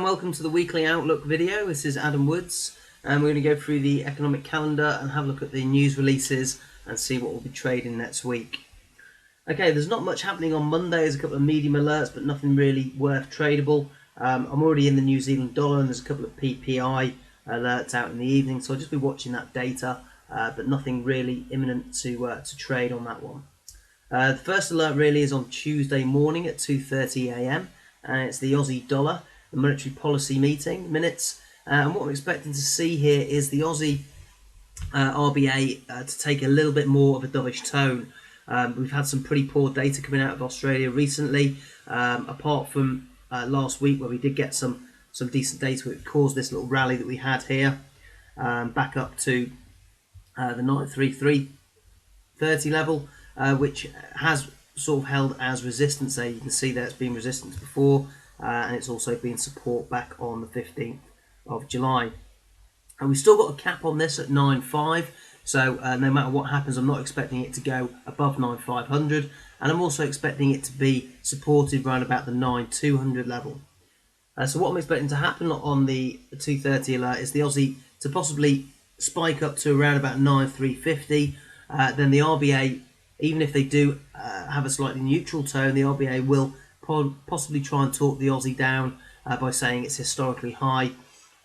welcome to the weekly outlook video. This is Adam Woods, and we're going to go through the economic calendar and have a look at the news releases and see what we'll be trading next week. Okay, there's not much happening on Monday. There's a couple of medium alerts, but nothing really worth tradable. I'm already in the New Zealand dollar, and there's a couple of PPI alerts out in the evening, so I'll just be watching that data, but nothing really imminent to trade on that one. The first alert really is on Tuesday morning at 2:30 AM, and it's the Aussie dollar, the monetary policy meeting minutes. And what I'm expecting to see here is the Aussie RBA to take a little bit more of a dovish tone. We've had some pretty poor data coming out of Australia recently, apart from last week where we did get some decent data which caused this little rally that we had here, back up to the 93.330 level, which has sort of held as resistance there. You can see that it's been resistance before, and it's also been support back on the 15th of July. And we've still got a cap on this at 9.5, so no matter what happens, I'm not expecting it to go above 9,500, and I'm also expecting it to be supported around about the 9,200 level. So what I'm expecting to happen on the 2:30 alert is the Aussie to possibly spike up to around about 9,350. Then the RBA, even if they do have a slightly neutral tone, the RBA will possibly try and talk the Aussie down by saying it's historically high,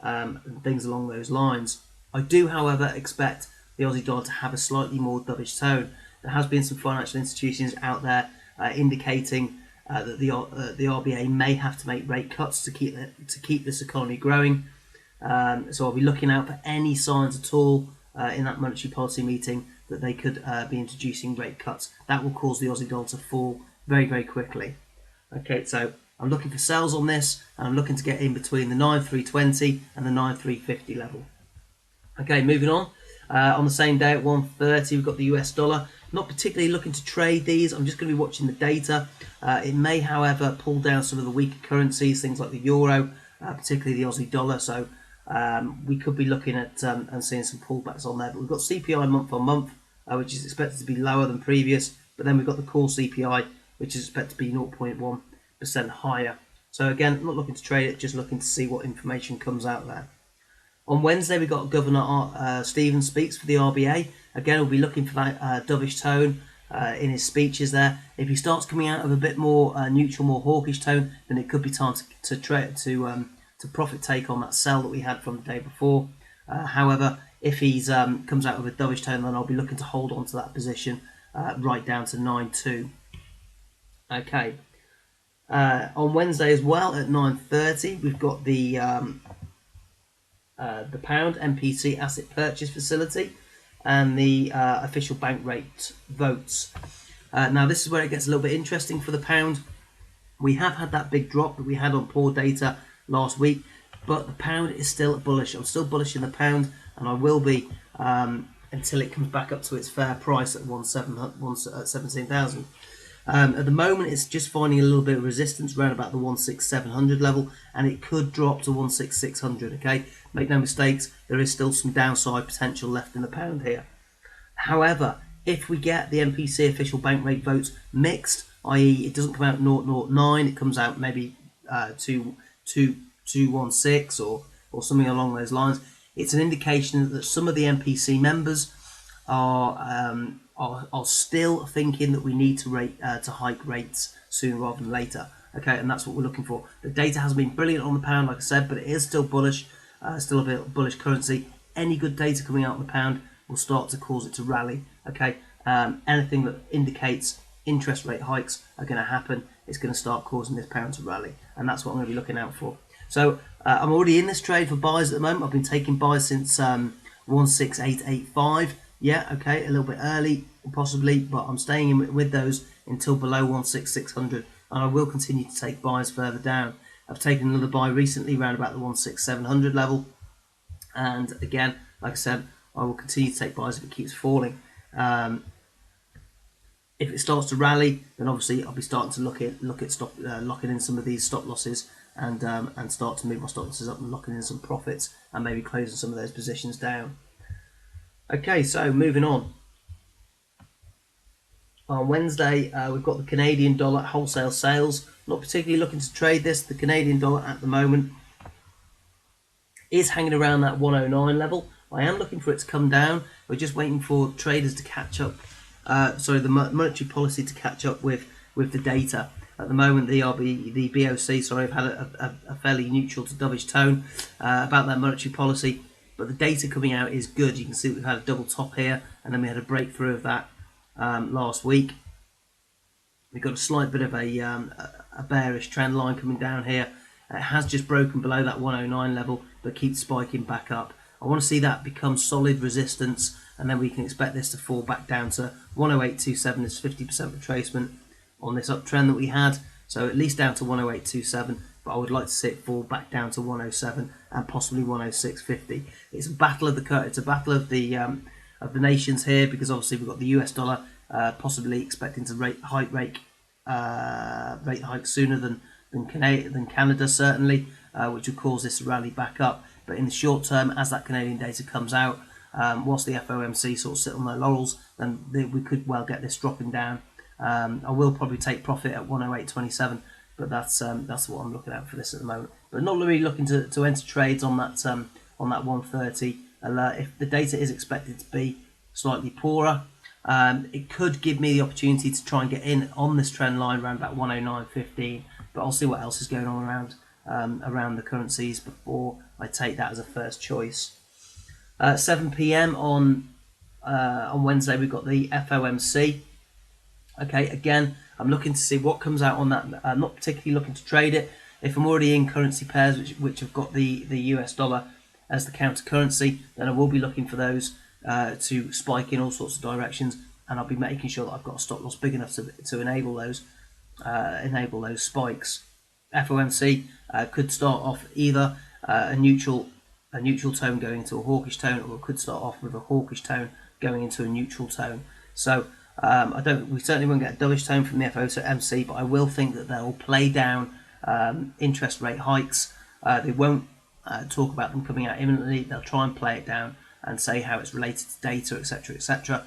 and things along those lines. I do, however, expect the Aussie dollar to have a slightly more dovish tone. There has been some financial institutions out there indicating that the RBA may have to make rate cuts to keep this economy growing. So I'll be looking out for any signs at all in that monetary policy meeting that they could be introducing rate cuts. That will cause the Aussie dollar to fall very, very quickly. Okay, so I'm looking for sells on this, and I'm looking to get in between the 9,320 and the 9,350 level. Okay, moving on. On the same day at 1:30, we've got the US dollar. Not particularly looking to trade these. I'm just going to be watching the data. It may, however, pull down some of the weaker currencies, things like the euro, particularly the Aussie dollar. So we could be looking at and seeing some pullbacks on there. But we've got CPI month on month, which is expected to be lower than previous. But then we've got the core CPI, which is expected to be 0.1% higher. So again, I'm not looking to trade it, just looking to see what information comes out there. On Wednesday, we got Governor Stevens speaks for the RBA. Again, we'll be looking for that dovish tone in his speeches there. If he starts coming out of a bit more neutral, more hawkish tone, then it could be time to profit take on that sell that we had from the day before. However, if he's comes out with a dovish tone, then I'll be looking to hold on to that position right down to 9.2. Okay. On Wednesday as well at 9:30, we've got the pound MPC asset purchase facility and the official bank rate votes. Now this is where it gets a little bit interesting for the pound. We have had that big drop that we had on poor data last week, but the pound is still bullish. I'm still bullish in the pound, and I will be until it comes back up to its fair price at 17,000. At the moment, it's just finding a little bit of resistance around about the 16,700 level, and it could drop to 16,600. Okay, make no mistakes, there is still some downside potential left in the pound here. However, if we get the MPC official bank rate votes mixed, i.e., it doesn't come out 0.09, it comes out maybe 2.16 or something along those lines, it's an indication that some of the MPC members are still thinking that we need to hike rates sooner rather than later. Okay, and that's what we're looking for. The data hasn't been brilliant on the pound, like I said, but it is still bullish, still a bit of bullish currency. Any good data coming out on the pound will start to cause it to rally. Okay, anything that indicates interest rate hikes are going to happen, it's going to start causing this pound to rally, and that's what I'm going to be looking out for. So I'm already in this trade for buys at the moment. I've been taking buys since 16885. Yeah, okay, a little bit early, possibly, but I'm staying in with those until below 16,600, and I will continue to take buys further down. I've taken another buy recently around about the 16,700 level, and again, like I said, I will continue to take buys if it keeps falling. If it starts to rally, then obviously I'll be starting to look at locking in some of these stop losses and start to move my stop losses up and locking in some profits and maybe closing some of those positions down. Okay, so moving on. On Wednesday, we've got the Canadian dollar wholesale sales. Not particularly looking to trade this. The Canadian dollar at the moment is hanging around that 109 level. I am looking for it to come down. We're just waiting for traders to catch up. The monetary policy to catch up with the data. At the moment, the BOC, have had a fairly neutral to dovish tone about that monetary policy, but the data coming out is good. You can see we've had a double top here, and then we had a breakthrough of that last week. We've got a slight bit of a bearish trend line coming down here. It has just broken below that 109 level, but keeps spiking back up. I want to see that become solid resistance, and then we can expect this to fall back down to 108.27 as 50% retracement on this uptrend that we had. So at least down to 108.27, but I would like to see it fall back down to 107 and possibly 106.50. It's a battle of the nations here, because obviously we've got the US dollar possibly expecting to rate hike sooner than Canada certainly, which would cause this to rally back up. But in the short term, as that Canadian data comes out, whilst the FOMC sort of sit on their laurels, then we could well get this dropping down. I will probably take profit at 108.27, but that's what I'm looking at for this at the moment. But not really looking to enter trades on that 130 alert. If the data is expected to be slightly poorer, it could give me the opportunity to try and get in on this trend line around about 109.15. But I'll see what else is going on around the currencies before I take that as a first choice. 7 p.m. on Wednesday, we've got the FOMC. Okay, again, I'm looking to see what comes out on that. I'm not particularly looking to trade it. If I'm already in currency pairs which have got the US dollar as the counter currency, then I will be looking for those to spike in all sorts of directions, and I'll be making sure that I've got a stop loss big enough to enable those spikes. FOMC could start off either a neutral tone going into a hawkish tone, or it could start off with a hawkish tone going into a neutral tone. So we certainly won't get a dovish tone from the FOMC, but I will think that they'll play down interest rate hikes. They won't talk about them coming out imminently. They'll try and play it down and say how it's related to data, etc., etc.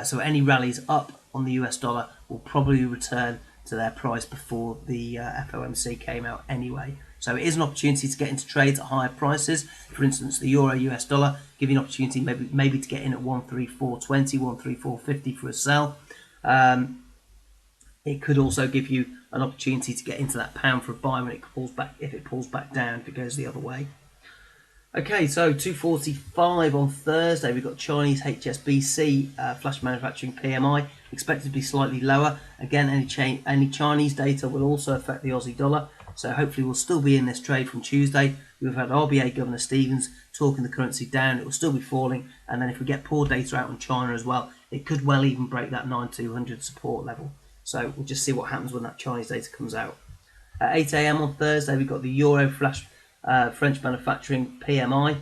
So any rallies up on the US dollar will probably return to their price before the FOMC came out anyway. So it is an opportunity to get into trades at higher prices. For instance, the euro US dollar, give you an opportunity maybe to get in at 134.20, 134.50 for a sell. It could also give you an opportunity to get into that pound for a buy when it pulls back, if it pulls back down, if it goes the other way. Okay, so 2:45 on Thursday, we've got Chinese HSBC flash manufacturing PMI expected to be slightly lower. Again, any Chinese data will also affect the Aussie dollar, so hopefully we'll still be in this trade from Tuesday. We've had RBA Governor Stevens talking the currency down. It will still be falling, and then if we get poor data out on China as well, it could well even break that 9,200 support level. So we'll just see what happens when that Chinese data comes out. At 8 a.m. on Thursday, we've got the Euro flash French manufacturing PMI.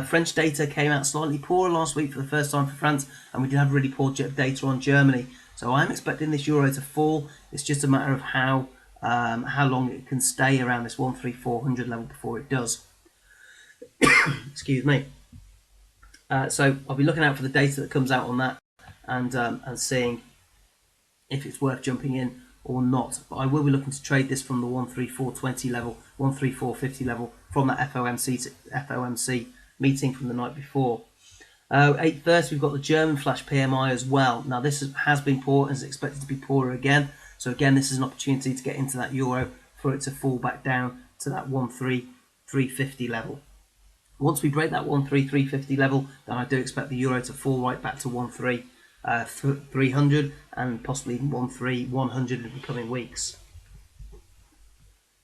French data came out slightly poorer last week for the first time for France, and we did have really poor data on Germany. So I'm expecting this euro to fall. It's just a matter of how long it can stay around this 13400 level before it does. Excuse me. So I'll be looking out for the data that comes out on that, and seeing if it's worth jumping in or not. But I will be looking to trade this from the 13420 level, 13450 level, from that FOMC meeting from the night before. 8:30, we've got the German flash PMI as well. Now this has been poor and is expected to be poorer again. So again, this is an opportunity to get into that euro for it to fall back down to that 13350 level. Once we break that 13350 level, then I do expect the euro to fall right back to 13300 and possibly 13100 in the coming weeks.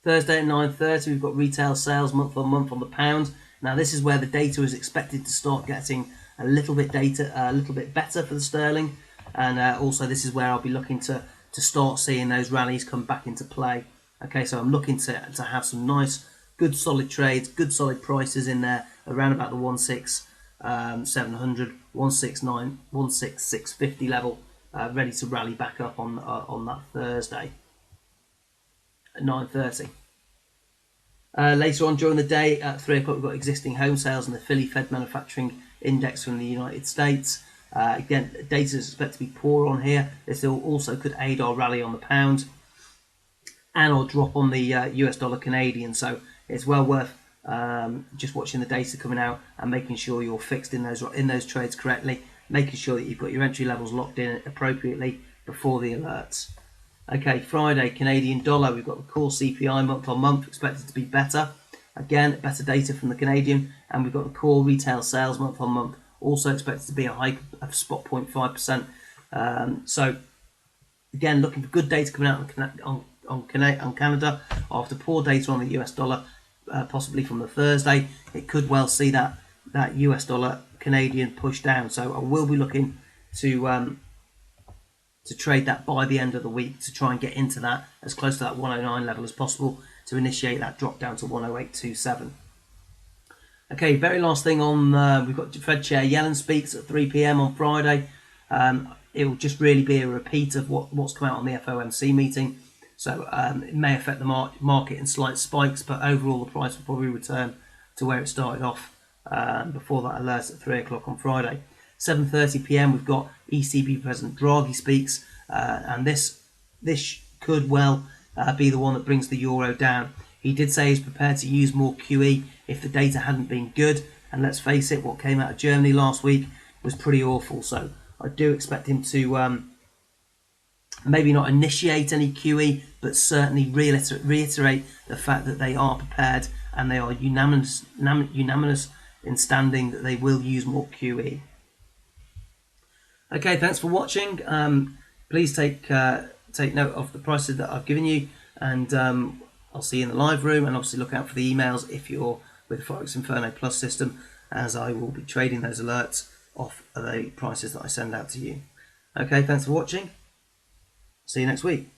Thursday at 9:30, we've got retail sales month on month on the pound. Now this is where the data is expected to start getting a little bit better for the sterling, and also this is where I'll be looking to start seeing those rallies come back into play. Okay, so I'm looking to have some nice, good solid trades, good solid prices in there around about the 16700, 169, 16650 level, ready to rally back up on that Thursday at 9:30. Later on during the day at 3 o'clock, we've got existing home sales and the Philly Fed Manufacturing Index from the United States. Again, data is expected to be poor on here. This also could aid our rally on the pound and or drop on the US dollar Canadian. So it's well worth just watching the data coming out and making sure you're fixed in those trades correctly, making sure that you've got your entry levels locked in appropriately before the alerts. Okay, Friday, Canadian dollar. We've got the core CPI month on month expected to be better. Again, better data from the Canadian, and we've got the core retail sales month on month also expected to be a hike of spot 0.5%. So again, looking for good data coming out on Canada after poor data on the US dollar, possibly from the Thursday. It could well see that US dollar Canadian push down. So I will be looking to trade that by the end of the week to try and get into that as close to that 109 level as possible to initiate that drop down to 108.27. Okay, very last thing on, we've got Fed Chair Yellen speaks at 3 p.m. on Friday. It will just really be a repeat of what's come out on the FOMC meeting. So it may affect the market in slight spikes, but overall the price will probably return to where it started off before that alert at 3 o'clock on Friday. 7:30 p.m. we've got ECB President Draghi speaks, and this could well be the one that brings the euro down. He did say he's prepared to use more QE if the data hadn't been good, and let's face it, what came out of Germany last week was pretty awful. So I do expect him to maybe not initiate any QE, but certainly reiterate the fact that they are prepared and they are unanimous in standing that they will use more QE. Okay, thanks for watching. Please take note of the prices that I've given you, and I'll see you in the live room, and obviously look out for the emails if you're with the Forex Inferno Plus system, as I will be trading those alerts off the prices that I send out to you. Okay, thanks for watching. See you next week.